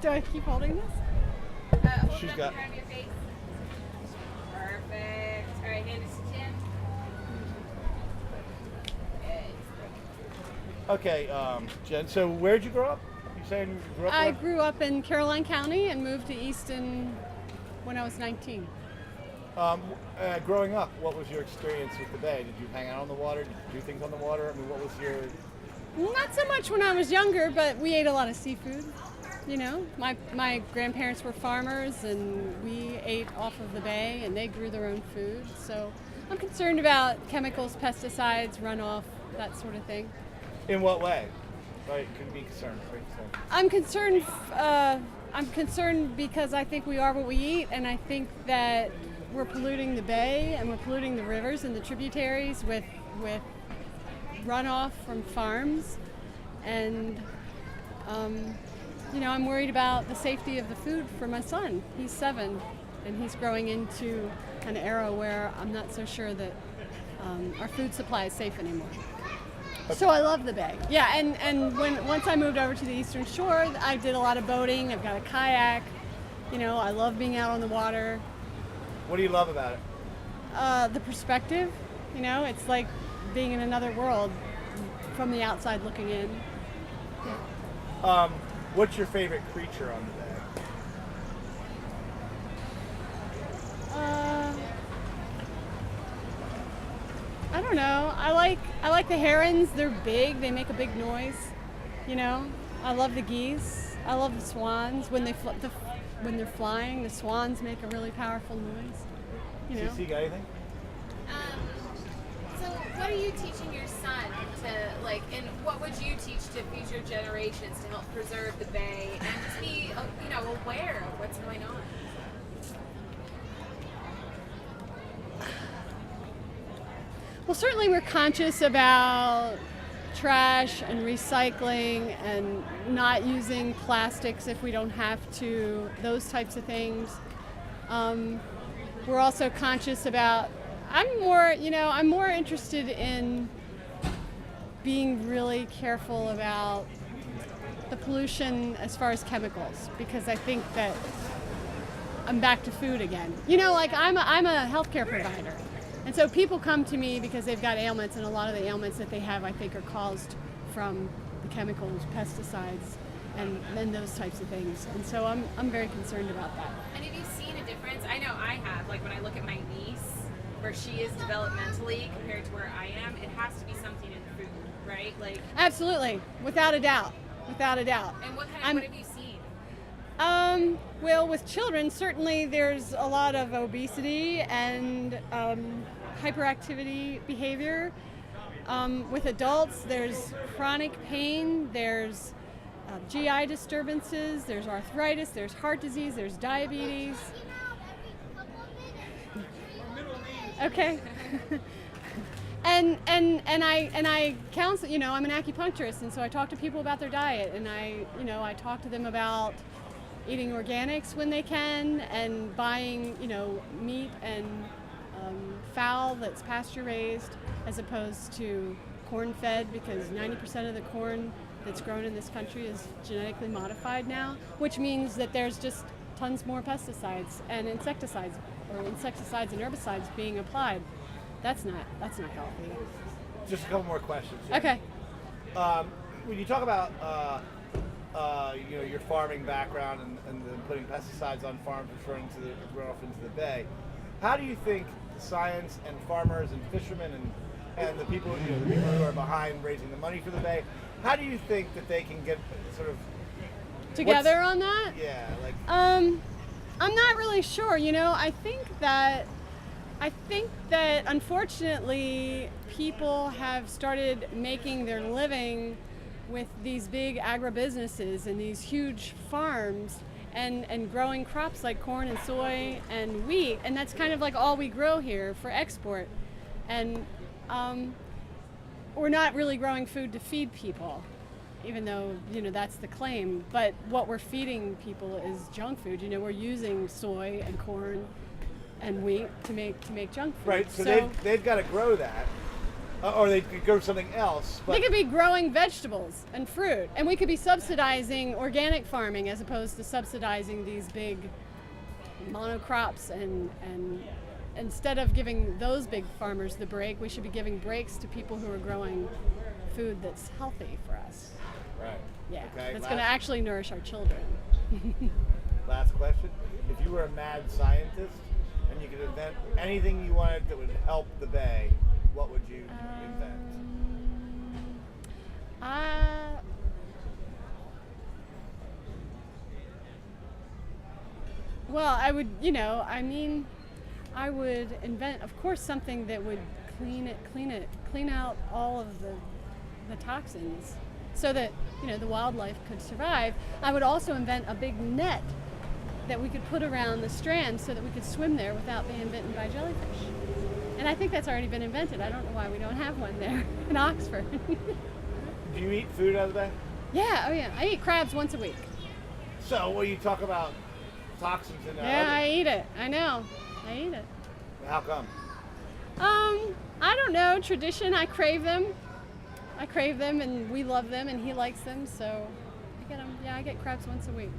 Do I keep holding this? Hold She's it up got- behind your face. Perfect. All right, hand it to Jim. Okay, Jen. So where'd you grow up? You saying you grew up? I there? grew up in Caroline County and moved to Easton when I was 19. Growing up, what was your experience with the bay? Did you hang out on the water? Did you do things on the water? I mean, what was your... Not so much when I was younger, but we ate a lot of seafood. You know, my grandparents were farmers, and we ate off of the bay, and they grew their own food. So I'm concerned about chemicals, pesticides, runoff, that sort of thing. In what way? Right, could be concerned. Very concerned. I'm concerned because I think we are what we eat, and I think that we're polluting the bay and we're polluting the rivers and the tributaries with runoff from farms, and I'm worried about the safety of the food for my son. He's 7, and he's growing into an era where I'm not so sure that our food supply is safe anymore. So I love the bay. Yeah, and once I moved over to the Eastern Shore, I did a lot of boating. I've got a kayak. You know, I love being out on the water. What do you love about it? The perspective. You know, it's like being in another world from the outside looking in. What's your favorite creature on the bay? I don't know. I like the herons. They're big. They make a big noise. You know, I love the geese. I love the swans when when they're flying. The swans make a really powerful noise. You know. CC, got anything? So what are you teaching your son to like, and what would you teach to future generations to help preserve the bay and just be, aware of what's going on? Well, certainly we're conscious about trash and recycling and not using plastics if we don't have to, those types of things. We're also conscious about, I'm more interested in being really careful about the pollution as far as chemicals, because I think that I'm back to food again. You know, like I'm a healthcare provider. And so people come to me because they've got ailments, and a lot of the ailments that they have, I think, are caused from the chemicals, pesticides, and those types of things. And so I'm very concerned about that. And have you seen a difference? I know I have. Like when I look at my niece, where she is developmentally compared to where I am, it has to be something in the food, right? Like Absolutely, without a doubt. And what have you seen? Well, with children, certainly there's a lot of obesity and hyperactivity behavior. With adults, there's chronic pain, there's GI disturbances, there's arthritis, there's heart disease, there's diabetes. Okay. And I counsel, I'm an acupuncturist, and so I talk to people about their diet, and I talk to them about eating organics when they can, and buying, meat and fowl that's pasture raised as opposed to corn fed, because 90% of the corn that's grown in this country is genetically modified now, which means that there's just tons more pesticides and insecticides and herbicides being applied. That's not healthy. Just a couple more questions. Okay. When you talk about your farming background and putting pesticides on farms, referring to the runoff into the bay, how do you think science and farmers and fishermen and the people who are behind raising the money for the bay, how do you think that they can get sort of together on that? Yeah, like I'm not really sure. I think that unfortunately people have started making their living with these big agribusinesses and these huge farms and growing crops like corn and soy and wheat, and that's kind of like all we grow here for export. And we're not really growing food to feed people, even though that's the claim. But what we're feeding people is junk food. We're using soy and corn and wheat to make junk food. Right. So they've got to grow that. Or they could grow something else. But They could be growing vegetables and fruit, and we could be subsidizing organic farming as opposed to subsidizing these big monocrops. And instead of giving those big farmers the break, we should be giving breaks to people who are growing food that's healthy for us. right. Yeah, Okay. that's going to actually nourish our children. Last question. If you were a mad scientist and you could invent anything you wanted that would help the bay, what would you invent? Well, I would, I would invent, of course, something that would clean out all of the toxins so that, the wildlife could survive. I would also invent a big net that we could put around the strand so that we could swim there without being bitten by jellyfish. And I think that's already been invented. I don't know why we don't have one there in Oxford. Do you eat food out of the bay? Yeah, oh yeah. I eat crabs once a week. So, when you talk about toxins in Yeah, I eat it. I know. I eat it. how come? I don't know. Tradition. I crave them. And we love them, and he likes them, so I get them. Yeah, I get crabs once a week.